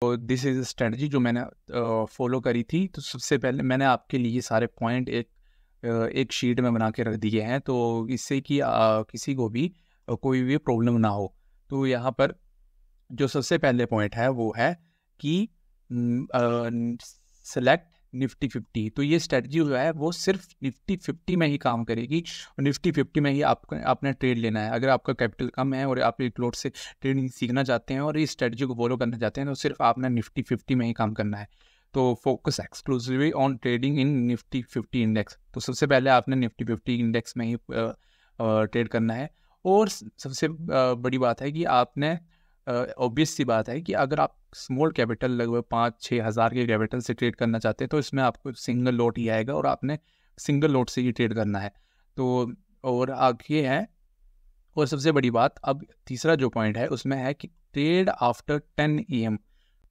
तो this is strategy जो मैंने फॉलो करी थी। तो सबसे पहले मैंने आपके लिए सारे पॉइंट एक शीट में बना के रख दिए हैं, तो इससे कि किसी को भी कोई भी प्रॉब्लम ना हो। तो यहाँ पर जो सबसे पहले पॉइंट है वो है कि सेलेक्ट निफ्टी 50। तो ये स्ट्रेटजी जो है वो सिर्फ निफ्टी 50 में ही काम करेगी, और निफ्टी 50 में ही आपने ट्रेड लेना है। अगर आपका कैपिटल कम है और आप एक लोट से ट्रेडिंग सीखना चाहते हैं और इस स्ट्रेटजी को फॉलो करना चाहते हैं, तो सिर्फ आपने निफ्टी 50 में ही काम करना है। तो focus exclusively on trading in Nifty 50 index. तो सबसे पहले आपने निफ्टी 50 इंडेक्स में ही ट्रेड करना है। और सबसे बड़ी बात है कि आपने ऑब्वियस सी बात है कि अगर आप स्मॉल कैपिटल लगभग 5-6 हज़ार के कैपिटल से ट्रेड करना चाहते हैं, तो इसमें आपको सिंगल लॉट ही आएगा और आपने सिंगल लॉट से ही ट्रेड करना है। तो और आगे है, और सबसे बड़ी बात, अब तीसरा जो पॉइंट है उसमें है कि ट्रेड आफ्टर 10 AM।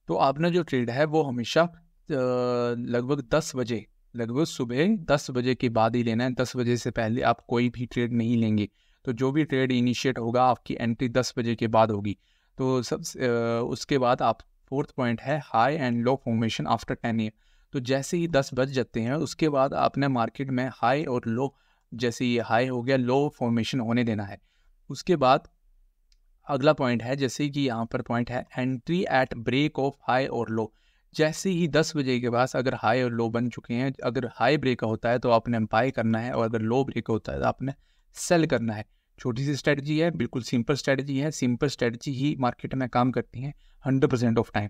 तो आपने जो ट्रेड है वो हमेशा लगभग 10 बजे, लगभग सुबह 10 बजे के बाद ही लेना है। 10 बजे से पहले आप कोई भी ट्रेड नहीं लेंगे। तो जो भी ट्रेड इनिशिएट होगा आपकी एंट्री 10 बजे के बाद होगी। तो उसके बाद आप फोर्थ पॉइंट है high and low formation after 10 AM। तो जैसे ही 10 बज जाते हैं उसके बाद आपने मार्केट में हाई और लो, जैसे ये हाई हो गया, लो फॉर्मेशन होने देना है। उसके बाद अगला पॉइंट है, जैसे कि यहाँ पर पॉइंट है entry at break of high और लो। जैसे ही 10 बजे के बाद अगर हाई और लो बन चुके हैं, अगर हाई ब्रेक होता है तो आपने बाय करना है, और अगर लो ब्रेक होता है तो आपने सेल करना है। छोटी सी स्ट्रेटजी है, बिल्कुल सिंपल स्ट्रेटजी है। सिंपल स्ट्रेटजी ही मार्केट में काम करती है 100% ऑफ टाइम।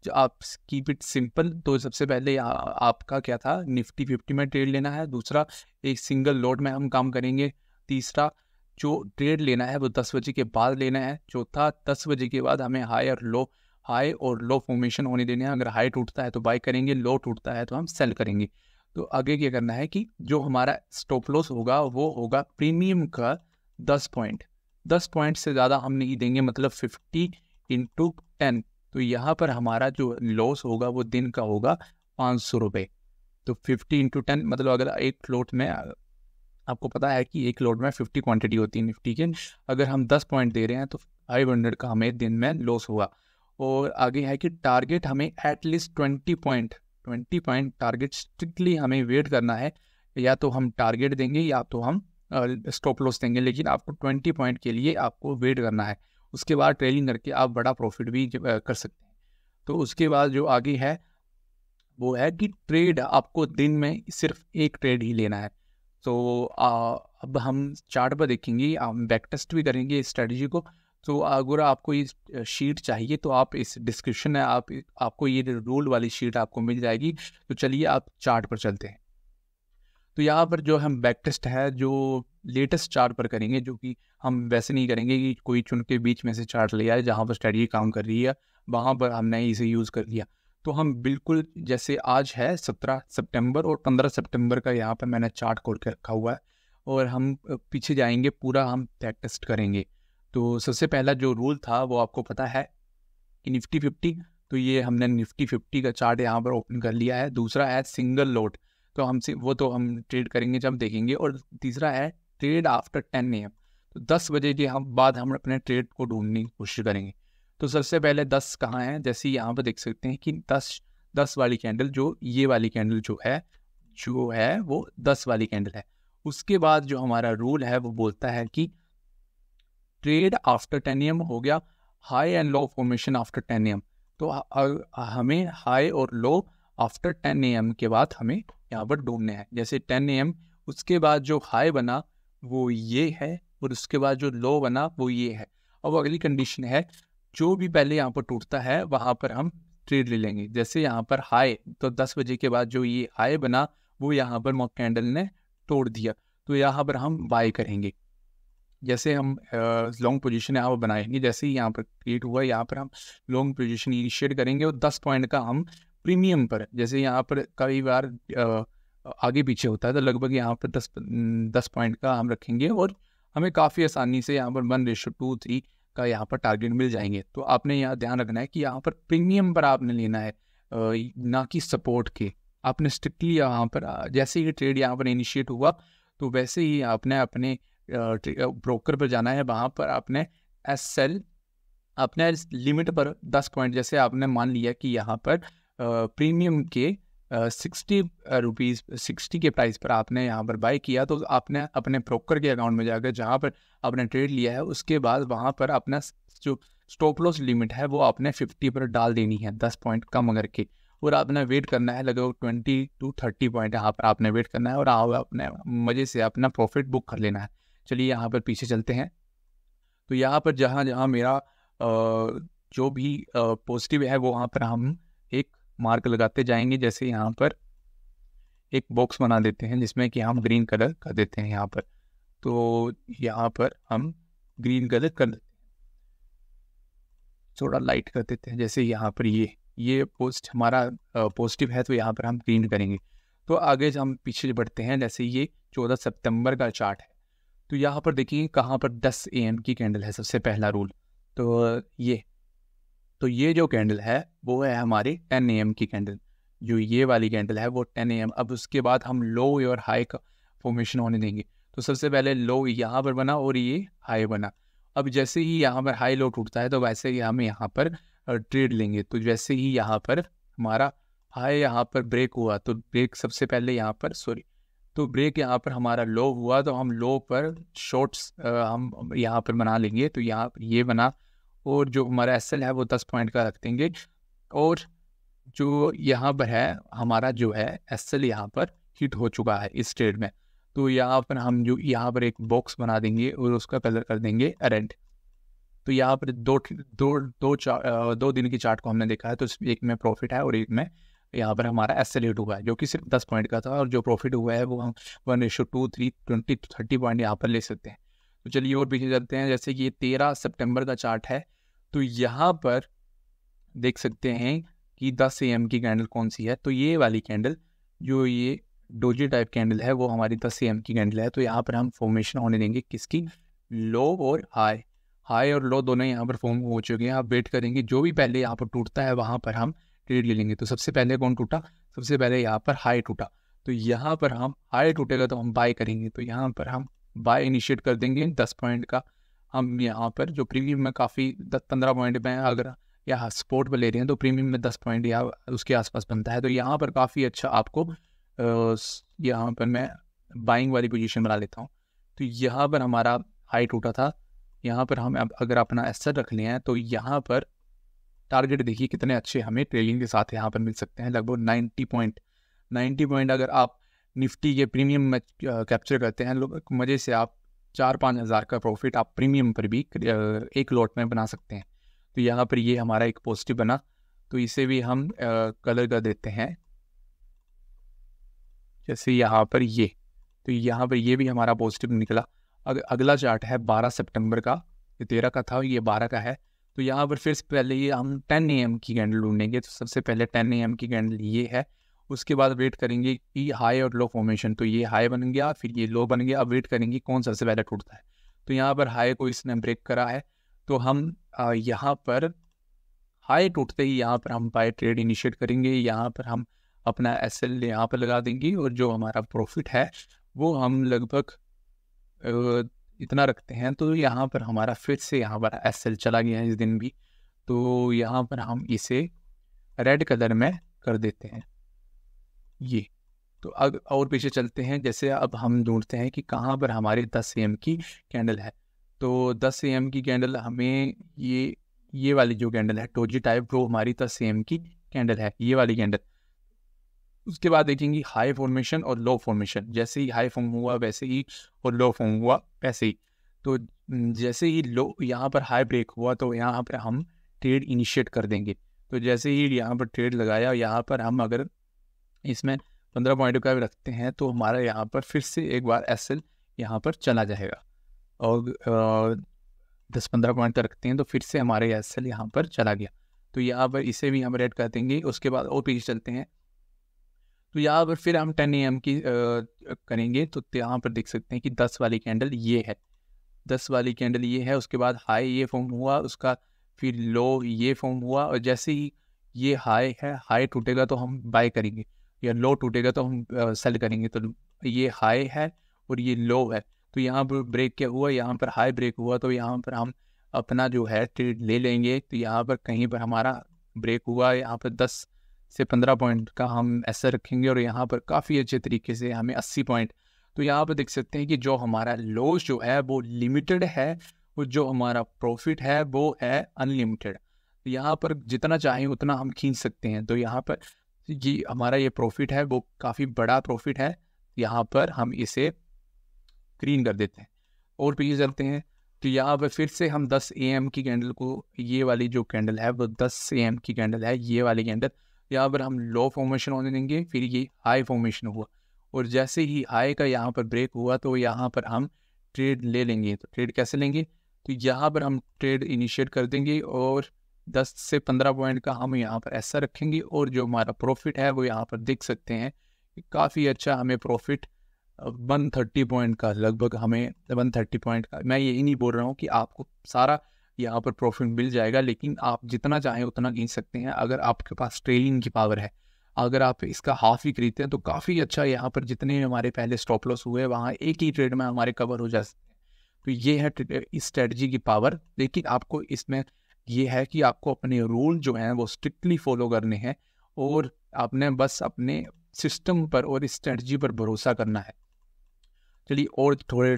तो आप कीप इट सिंपल। तो सबसे पहले आपका क्या था, निफ्टी 50 में ट्रेड लेना है। दूसरा, एक सिंगल लॉट में हम काम करेंगे। तीसरा, जो ट्रेड लेना है वो 10 बजे के बाद लेना है। चौथा, 10 बजे के बाद हमें हाई और लो फॉर्मेशन होने देने हैं। अगर हाई टूटता है तो बाय करेंगे, लो टूटता है तो हम सेल करेंगे। तो आगे क्या करना है कि जो हमारा स्टॉप लॉस होगा वो होगा प्रीमियम का 10 पॉइंट। 10 पॉइंट से ज़्यादा हम नहीं देंगे, मतलब 50 इंटू 10। तो यहाँ पर हमारा जो लॉस होगा वो दिन का होगा 500 रुपये। तो 50 इंटू 10 मतलब अगर एक लॉट में, आपको पता है कि एक लॉट में 50 क्वांटिटी होती है निफ्टी के, अगर हम 10 पॉइंट दे रहे हैं तो 500 का हमें दिन में लॉस हुआ। और आगे है कि टारगेट हमें एटलीस्ट 20 पॉइंट टारगेट स्ट्रिक्टली हमें वेट करना है। या तो हम टारगेट देंगे या तो हम स्टॉप लॉस देंगे, लेकिन आपको 20 पॉइंट के लिए आपको वेट करना है। उसके बाद ट्रेडिंग करके आप बड़ा प्रॉफिट भी कर सकते हैं। तो उसके बाद जो आगे है वो है कि ट्रेड आपको दिन में सिर्फ एक ट्रेड ही लेना है। तो अब हम चार्ट पर देखेंगे, हम बैक टेस्ट भी करेंगे इस स्ट्रेटजी को। तो अगर आपको ये शीट चाहिए तो आप इस डिस्क्रिप्शन में आपको ये रूल वाली शीट आपको मिल जाएगी। तो चलिए आप चार्ट पर चलते हैं। तो यहाँ पर जो हम बैक टेस्ट है जो लेटेस्ट चार्ट पर करेंगे, जो कि हम वैसे नहीं करेंगे कि कोई चुन के बीच में से चार्ट ले आए जहाँ पर स्ट्रेटजी काम कर रही है वहाँ पर हमने इसे यूज़ कर लिया। तो हम बिल्कुल जैसे आज है 17 सितंबर और 15 सितंबर का यहाँ पर मैंने चार्ट खोल के रखा हुआ है, और हम पीछे जाएंगे, पूरा हम बैक टेस्ट करेंगे। तो सबसे पहला जो रूल था वो आपको पता है कि निफ्टी 50। तो ये हमने निफ्टी 50 का चार्ट यहाँ पर ओपन कर लिया है। दूसरा है सिंगल लोड, तो हम ट्रेड करेंगे जब देखेंगे। और तीसरा है ट्रेड आफ्टर 10 AM। तो 10 बजे के बाद हम अपने ट्रेड को ढूंढने की कोशिश करेंगे। तो सबसे पहले 10 कहाँ है, जैसे यहाँ पर देख सकते हैं कि 10 वाली कैंडल, जो ये वाली कैंडल जो है वो 10 वाली कैंडल है। उसके बाद जो हमारा रूल है वो बोलता है कि ट्रेड आफ्टर 10 AM हो गया, high and low formation after 10 AM। तो हमें हाई और लो आफ्टर 10 AM के बाद हमें यहाँ पर ढूंढने हैं। जैसे 10 AM, उसके बाद जो हाई बना वो ये है, और उसके बाद जो लो बना वो ये है। अब अगली कंडीशन है, जो भी पहले यहाँ पर टूटता है वहाँ पर हम ट्रेड ले लेंगे। जैसे यहाँ पर हाई, तो 10 बजे के बाद जो ये हाई बना वो यहाँ पर कैंडल ने तोड़ दिया, तो यहाँ पर हम बाय करेंगे। जैसे हम लॉन्ग पोजीशन यहाँ पर बनाएंगे, जैसे ही यहाँ पर क्रिएट हुआ यहाँ पर हम लॉन्ग पोजीशन इनिशिएट करेंगे, और 10 पॉइंट का हम प्रीमियम पर, जैसे यहाँ पर कई बार आगे पीछे होता है, तो लगभग यहाँ पर 10 पॉइंट का हम रखेंगे, और हमें काफ़ी आसानी से यहाँ पर 1:2-3 का यहाँ पर टारगेट मिल जाएंगे। तो आपने यहाँ ध्यान रखना है कि यहाँ पर प्रीमियम पर आपने लेना है, ना कि सपोर्ट के। आपने स्ट्रिक्टली यहाँ पर जैसे ही ट्रेड यहाँ पर इनिशिएट हुआ तो वैसे ही आपने अपने ब्रोकर पर जाना है, वहाँ पर आपने SL अपने लिमिट पर 10 पॉइंट, जैसे आपने मान लिया कि यहाँ पर प्रीमियम के 60 के प्राइस पर आपने यहाँ पर बाय किया, तो आपने अपने ब्रोकर के अकाउंट में जाकर जहाँ पर आपने ट्रेड लिया है उसके बाद वहाँ पर अपना जो स्टॉप लॉस लिमिट है वो आपने 50 पर डाल देनी है, 10 पॉइंट कम करके, और आपने वेट करना है लगभग 20 to 30 पॉइंट यहाँ पर आपने वेट करना है और आप अपने मज़े से अपना प्रॉफिट बुक कर लेना है। चलिए यहाँ पर पीछे चलते हैं। तो यहाँ पर जहाँ जहाँ मेरा जो भी पॉजिटिव है वो वहाँ पर हम एक मार्क लगाते जाएंगे। जैसे यहाँ पर एक बॉक्स बना देते हैं जिसमें कि हम ग्रीन कलर कर देते हैं यहाँ पर, तो यहाँ पर हम ग्रीन कलर कर देते हैं, थोड़ा लाइट कर देते हैं। जैसे यहाँ पर ये पोस्ट हमारा पॉजिटिव है तो यहाँ पर हम ग्रीन करेंगे। तो आगे हम पीछे बढ़ते हैं, जैसे ये 14 सितंबर का चार्ट है। तो यहाँ पर देखिए कहाँ पर 10 AM की कैंडल है, सबसे पहला रूल। तो ये जो कैंडल है वो है हमारी 10 AM की कैंडल, जो ये वाली कैंडल है वो 10 AM। अब उसके बाद हम लो और हाई का फॉर्मेशन होने देंगे। तो सबसे पहले लो यहाँ पर बना और ये हाई बना। अब जैसे ही यहाँ पर हाई लो टूटता है तो वैसे ही हम यहाँ पर ट्रेड लेंगे। तो जैसे ही यहाँ पर हमारा हाई यहाँ पर ब्रेक हुआ, तो ब्रेक सबसे पहले यहाँ पर तो ब्रेक यहाँ पर हमारा लो हुआ तो हम लो पर शॉर्ट्स हम यहाँ पर बना लेंगे। तो यहाँ पर ये बना और जो हमारा एसएल है वो 10 पॉइंट का रख देंगे, और जो यहाँ पर है हमारा जो है एसएल यहाँ पर हिट हो चुका है इस ट्रेड में। तो यहाँ पर हम जो यहाँ पर एक बॉक्स बना देंगे और उसका कलर कर देंगे रेड। तो यहाँ पर दो दिन की चार्ट को हमने देखा है, तो एक में प्रॉफिट है और एक में यहाँ पर हमारा एसएल हिट हुआ है जो कि सिर्फ 10 पॉइंट का था, और जो प्रॉफिट हुआ है वो हम 1:2, 3, 20 to 30 पॉइंट यहाँ पर ले सकते हैं। तो चलिए और पीछे चलते हैं। जैसे कि ये 13 सितंबर का चार्ट है, तो यहाँ पर देख सकते हैं कि 10 AM की कैंडल कौन सी है। तो ये वाली कैंडल जो ये डोजी टाइप कैंडल है वो हमारी 10 AM की कैंडल है। तो यहाँ पर हम फॉर्मेशन होने देंगे किसकी, लो और हाई और लो दोनों यहाँ पर फॉर्म हो चुके हैं। आप वेट करेंगे जो भी पहले यहाँ पर टूटता है वहाँ पर हम ट्रेड ले लेंगे। तो सबसे पहले कौन टूटा, सबसे पहले यहाँ पर हाई टूटा, तो यहाँ पर हम हाई टूटेगा तो हम बाय करेंगे। तो यहाँ पर हम बाय इनिशिएट कर देंगे 10 पॉइंट का। हम यहाँ पर जो प्रीमियम में काफ़ी 10-15 पॉइंट में अगर या स्पोर्ट पर ले रहे हैं तो प्रीमियम में 10 पॉइंट या उसके आसपास बनता है। तो यहाँ पर काफ़ी अच्छा आपको यहाँ पर मैं बाइंग वाली पोजीशन बना लेता हूँ। तो यहाँ पर हमारा हाई टूटा था, यहाँ पर हम अगर अपना एसेट रख लिए हैं तो यहाँ पर टारगेट देखिए कितने अच्छे हमें ट्रेलिंग के साथ यहाँ पर मिल सकते हैं, लगभग 90 पॉइंट अगर आप निफ्टी के प्रीमियम में कैप्चर करते हैं लोग मज़े से आप 4-5 हज़ार का प्रॉफिट आप प्रीमियम पर भी एक लॉट में बना सकते हैं। तो यहाँ पर ये हमारा एक पॉजिटिव बना, तो इसे भी हम कलर कर देते हैं। जैसे यहाँ पर तो यहाँ पर ये भी हमारा पॉजिटिव निकला। अगला चार्ट है 12 सितंबर का, ये 13 का था, ये 12 का है। तो यहाँ पर फिर से पहले ये हम 10 AM की कैंडल ढूंढेंगे। तो सबसे पहले 10 AM की कैंडल ये है, उसके बाद वेट करेंगे कि हाई और लो फॉर्मेशन। तो ये हाई बन गया, फिर ये लो बन गया। अब वेट करेंगे कौन सबसे पहले टूटता है। तो यहाँ पर हाई को इसने ब्रेक करा है, तो हम यहाँ पर हाई टूटते ही यहाँ पर हम बाय ट्रेड इनिशिएट करेंगे। यहाँ पर हम अपना एसएल यहाँ पर लगा देंगे और जो हमारा प्रॉफिट है वो हम लगभग इतना रखते हैं। तो यहाँ पर हमारा फिर से यहाँ पर एसएल चला गया है इस दिन भी, तो यहाँ पर हम इसे रेड कलर में कर देते हैं ये। तो अब और पीछे चलते हैं। जैसे अब हम ढूंढते हैं कि कहाँ पर हमारी 10 AM की कैंडल है। तो 10 AM की कैंडल हमें ये वाली जो कैंडल है डोजी टाइप, वो हमारी 10 AM की कैंडल है, ये वाली कैंडल। उसके बाद देखेंगे हाई फॉर्मेशन और लो फॉर्मेशन। जैसे ही हाई फॉर्म हुआ वैसे ही, और लो फॉर्म हुआ वैसे ही। तो जैसे ही लो यहाँ पर हाई ब्रेक हुआ तो यहाँ पर हम ट्रेड इनिशिएट कर देंगे। तो जैसे ही यहाँ पर ट्रेड लगाया, यहाँ पर हम अगर इसमें 15 पॉइंट का भी रखते हैं तो हमारा यहाँ पर फिर से एक बार एसएल यहाँ पर चला जाएगा, और 10-15 पॉइंट तक रखते हैं तो फिर से हमारे एसएल यहाँ पर चला गया। तो यहाँ पर इसे भी हम रेड कर देंगे। उसके बाद और पीछे चलते हैं, तो यहाँ पर फिर हम 10 AM की करेंगे। तो यहाँ पर देख सकते हैं कि 10 वाली कैंडल ये है, 10 वाली कैंडल ये है। उसके बाद हाई ये फॉर्म हुआ, उसका फिर लो ये फॉर्म हुआ, और जैसे ही ये हाई है, हाई टूटेगा तो हम बाय करेंगे, या लो टूटेगा तो हम सेल करेंगे। तो ये हाई है और ये लो है। तो यहाँ पर ब्रेक क्या हुआ, यहाँ पर हाई ब्रेक हुआ, तो यहाँ पर हम अपना जो है ट्रेड ले लेंगे। तो यहाँ पर कहीं पर हमारा ब्रेक हुआ, यहाँ पर 10 से 15 पॉइंट का हम ऐसा रखेंगे और यहाँ पर काफ़ी अच्छे तरीके से हमें 80 पॉइंट। तो यहाँ पर देख सकते हैं कि जो हमारा लॉस जो है वो लिमिटेड है और जो हमारा प्रॉफिट है वो है अनलिमिटेड। तो यहाँ पर जितना चाहें उतना हम खींच सकते हैं। तो यहाँ पर ये हमारा ये प्रॉफिट है वो काफ़ी बड़ा प्रॉफिट है, यहाँ पर हम इसे ग्रीन कर देते हैं और पीछे चलते हैं। तो यहाँ पर फिर से हम 10 AM की कैंडल को, ये वाली जो कैंडल है वो 10 AM की कैंडल है, ये वाली कैंडल, यहाँ पर हम लो फॉर्मेशन होने देंगे। फिर ये हाई फॉर्मेशन हुआ और जैसे ही हाई का यहाँ पर ब्रेक हुआ तो यहाँ पर हम ट्रेड ले लेंगे। तो ट्रेड कैसे लेंगे, तो यहाँ पर हम ट्रेड इनिशिएट कर देंगे और 10 से 15 पॉइंट का हम यहाँ पर ऐसा रखेंगे और जो हमारा प्रॉफिट है वो यहाँ पर देख सकते हैं कि काफ़ी अच्छा हमें प्रॉफिट 130 पॉइंट का, लगभग हमें 130 पॉइंट का, मैं यही नहीं बोल रहा हूँ कि आपको सारा यहाँ पर प्रॉफिट मिल जाएगा, लेकिन आप जितना चाहें उतना गिन सकते हैं अगर आपके पास ट्रेडिंग की पावर है। अगर आप इसका हाफ ही खरीदते हैं तो काफ़ी अच्छा यहाँ पर जितने हमारे पहले स्टॉप लॉस हुए वहाँ एक ही ट्रेड में हमारे कवर हो जा सकते हैं। तो ये है इस स्ट्रेटजी की पावर। लेकिन आपको इसमें ये है कि आपको अपने रूल जो हैं वो स्ट्रिक्टली फॉलो करने हैं और आपने बस अपने सिस्टम पर और इस स्ट्रेटजी पर भरोसा करना है। चलिए और थोड़े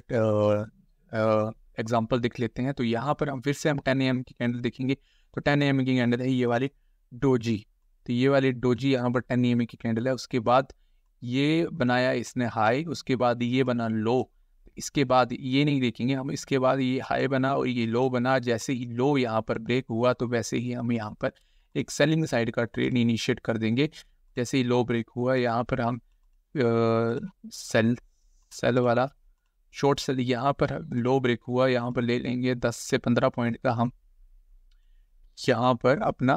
एग्जांपल देख लेते हैं। तो यहाँ पर हम फिर से हम 10 AM की कैंडल देखेंगे। तो 10 AM की कैंडल है ये वाली डोजी। तो ये वाली डोजी यहाँ पर 10 AM की कैंडल है। उसके बाद ये बनाया इसने हाई, उसके बाद ये बना लो, इसके बाद ये नहीं देखेंगे हम, इसके बाद ये हाई बना और ये लो बना। जैसे ही लो यहाँ पर ब्रेक हुआ तो वैसे ही हम यहाँ पर एक सेलिंग साइड का ट्रेड इनिशिएट कर देंगे। जैसे ही लो ब्रेक हुआ यहाँ पर हम सेल वाला शॉर्ट सेल, यहाँ पर लो ब्रेक हुआ यहाँ पर ले लेंगे 10 से 15 पॉइंट का हम यहाँ पर अपना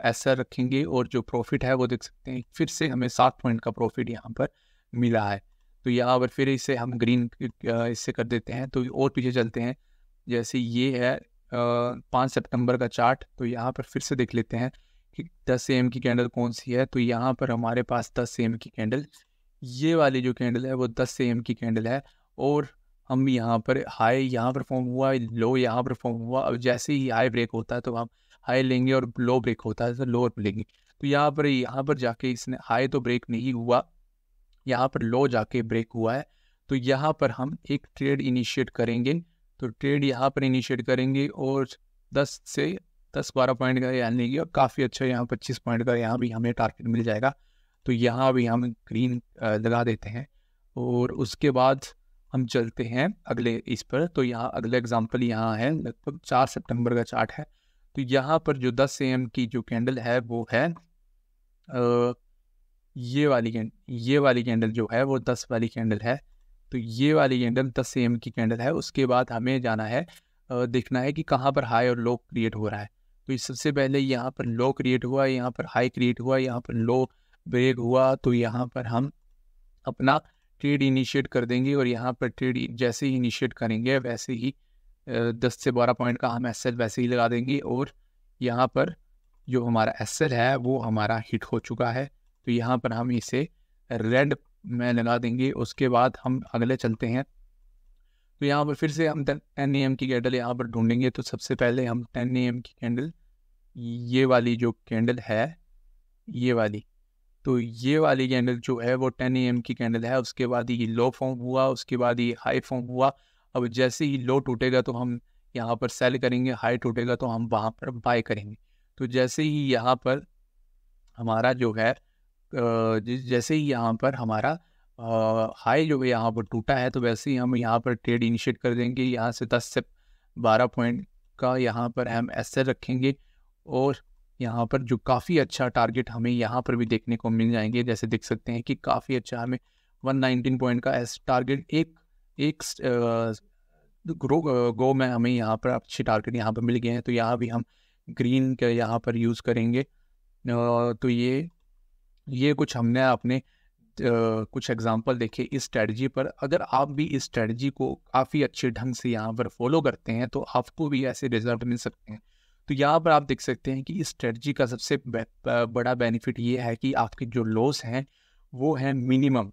ऐसा रखेंगे और जो प्रॉफिट है वो देख सकते हैं फिर से हमें 7 पॉइंट का प्रॉफिट यहाँ पर मिला है। तो यहाँ पर फिर इसे हम ग्रीन इससे कर देते हैं। तो और पीछे चलते हैं। जैसे ये है 5 सितंबर का चार्ट। तो यहाँ पर फिर से देख लेते हैं कि 10 AM की कैंडल कौन सी है। तो यहाँ पर हमारे पास 10 AM की कैंडल, ये वाली जो कैंडल है वो 10 AM की कैंडल है और हम यहाँ पर हाई यहाँ पर फॉर्म हुआ, लो यहाँ पर फॉर्म हुआ। अब जैसे ही हाई ब्रेक होता है तो हम हाई लेंगे और लो ब्रेक होता है तो लोअर लेंगे। तो यहाँ पर जाके इसने हाई तो ब्रेक नहीं हुआ, यहाँ पर लो जाके ब्रेक हुआ है। तो यहाँ पर हम एक ट्रेड इनिशिएट करेंगे। तो ट्रेड यहाँ पर इनिशिएट करेंगे और 10 से 10-12 पॉइंट का यहाँ लेंगे और काफ़ी अच्छा यहाँ 25 पॉइंट का यहाँ भी हमें टारगेट मिल जाएगा। तो यहाँ भी हम ग्रीन लगा देते हैं और उसके बाद हम चलते हैं अगले इस पर। तो यहाँ अगले एग्जांपल यहाँ है, लगभग 4 सितंबर का चार्ट है। तो यहाँ पर जो 10 AM की जो कैंडल है वो है ये वाली कैंडल जो है वो 10 वाली कैंडल है। तो ये वाली कैंडल 10 AM की कैंडल है। उसके बाद हमें जाना है, देखना है कि कहाँ पर हाई और लो क्रिएट हो रहा है। तो सबसे पहले यहाँ पर लो क्रिएट हुआ, यहाँ पर हाई क्रिएट हुआ, यहाँ पर लो ब्रेक हुआ। तो यहाँ पर हम अपना ट्रेड इनिशिएट कर देंगे और यहाँ पर ट्रेड जैसे ही इनिशिएट करेंगे वैसे ही 10 से 12 पॉइंट का हम एसएल वैसे ही लगा देंगे और यहाँ पर जो हमारा एसएल है वो हमारा हिट हो चुका है। तो यहाँ पर हम इसे रेड में लगा देंगे। उसके बाद हम अगले चलते हैं। तो यहाँ पर फिर से हम 10 AM की कैंडल यहाँ पर ढूंढेंगे। तो सबसे पहले हम 10 AM की कैंडल, ये वाली जो कैंडल है ये वाली, तो ये वाली कैंडल जो है वो 10 AM की कैंडल है। उसके बाद ये लो फॉर्म हुआ, उसके बाद ये हाई फॉर्म हुआ। अब जैसे ही लो टूटेगा तो हम यहाँ पर सेल करेंगे, हाई टूटेगा तो हम वहाँ पर बाय करेंगे। तो जैसे ही यहाँ पर हमारा जो है जैसे ही यहाँ पर हमारा हाई जो है यहाँ पर टूटा है तो वैसे ही हम यहाँ पर ट्रेड इनिशिएट कर देंगे। यहाँ से 10 से 12 पॉइंट का यहाँ पर हम एसएल रखेंगे और यहाँ पर जो काफ़ी अच्छा टारगेट हमें यहाँ पर भी देखने को मिल जाएंगे। जैसे देख सकते हैं कि काफ़ी अच्छा हमें 119 पॉइंट का एस टारगेट एक गो में हमें यहाँ पर अच्छे टारगेट यहाँ पर मिल गए हैं। तो यहाँ भी हम ग्रीन का यहाँ पर यूज़ करेंगे। तो ये कुछ हमने अपने कुछ एग्जांपल देखे इस स्ट्रेटजी पर। अगर आप भी इस स्ट्रेटजी को काफ़ी अच्छे ढंग से यहाँ पर फॉलो करते हैं तो आपको भी ऐसे रिजल्ट मिल सकते हैं। तो यहाँ पर आप देख सकते हैं कि इस स्ट्रेटजी का सबसे बड़ा बेनिफिट ये है कि आपके जो लॉस हैं वो हैं मिनिमम।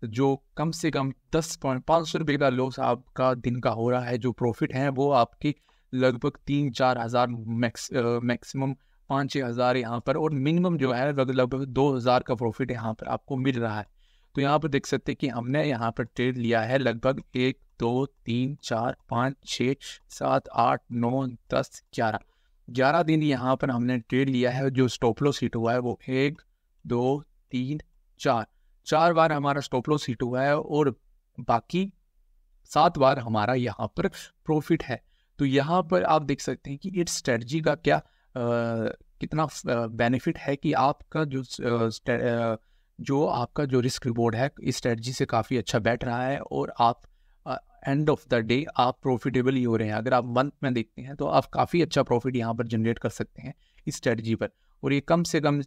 जो कम से कम 10.500 रुपये का लॉस आपका दिन का हो रहा है, जो प्रॉफिट है वो आपकी लगभग 3-4 हज़ार मैक्सिमम 5-6 हज़ार यहाँ पर, और मिनिमम जो है लगभग 2 हज़ार का प्रॉफिट यहाँ पर आपको मिल रहा है। तो यहाँ पर देख सकते हैं कि हमने यहाँ पर ट्रेड लिया है लगभग 1 2 3 4 5 6 7 8 9 10 11 दिन यहाँ पर हमने ट्रेड लिया है। जो स्टॉप लॉस हिट हुआ है वो 1 2 3 4 बार हमारा स्टॉप लॉस हिट हुआ है, और बाकी 7 बार हमारा यहाँ पर प्रॉफिट है। तो यहाँ पर आप देख सकते हैं कि इस स्ट्रेटजी का क्या कितना बेनिफिट है कि आपका आपका जो रिस्क रिवॉर्ड है इस स्ट्रेटजी से काफ़ी अच्छा बैठ रहा है, और आप एंड ऑफ द डे आप प्रॉफिटेबल ही हो रहे हैं। अगर आप मंथ में देखते हैं तो आप काफ़ी अच्छा प्रॉफिट यहाँ पर जनरेट कर सकते हैं इस स्ट्रेटजी पर। और ये कम से कम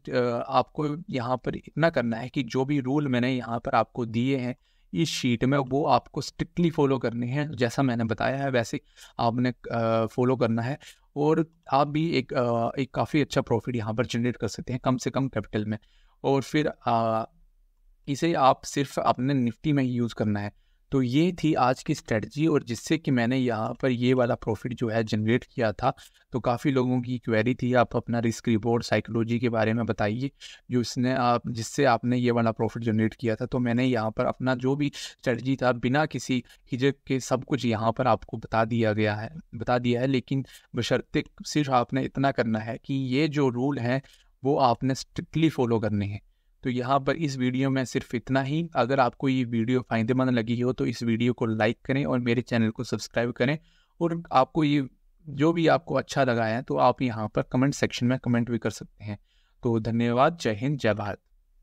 आपको यहाँ पर इतना करना है कि जो भी रूल मैंने यहाँ पर आपको दिए हैं इस शीट में वो आपको स्ट्रिक्टली फॉलो करने हैं, जैसा मैंने बताया है वैसे आपने फॉलो करना है, और आप भी एक काफ़ी अच्छा प्रॉफिट यहाँ पर जनरेट कर सकते हैं कम से कम कैपिटल में। और फिर इसे आप सिर्फ अपने निफ्टी में ही यूज़ करना है। तो ये थी आज की स्ट्रेटजी, और जिससे कि मैंने यहाँ पर ये वाला प्रॉफिट जो है जनरेट किया था। तो काफ़ी लोगों की क्वेरी थी, आप अपना रिस्क रिवॉर्ड साइकोलॉजी के बारे में बताइए जिससे आपने ये वाला प्रॉफिट जनरेट किया था। तो मैंने यहाँ पर अपना जो भी स्ट्रेटजी था बिना किसी हिचक के सब कुछ यहाँ पर आपको बता दिया है, लेकिन बशर्ते सिर्फ आपने इतना करना है कि ये जो रूल हैं वो आपने स्ट्रिक्टली फॉलो करने हैं। तो यहाँ पर इस वीडियो में सिर्फ इतना ही। अगर आपको ये वीडियो फ़ायदेमंद लगी हो तो इस वीडियो को लाइक करें और मेरे चैनल को सब्सक्राइब करें, और आपको ये जो भी आपको अच्छा लगा है तो आप यहाँ पर कमेंट सेक्शन में कमेंट भी कर सकते हैं। तो धन्यवाद। जय हिंद, जय भारत।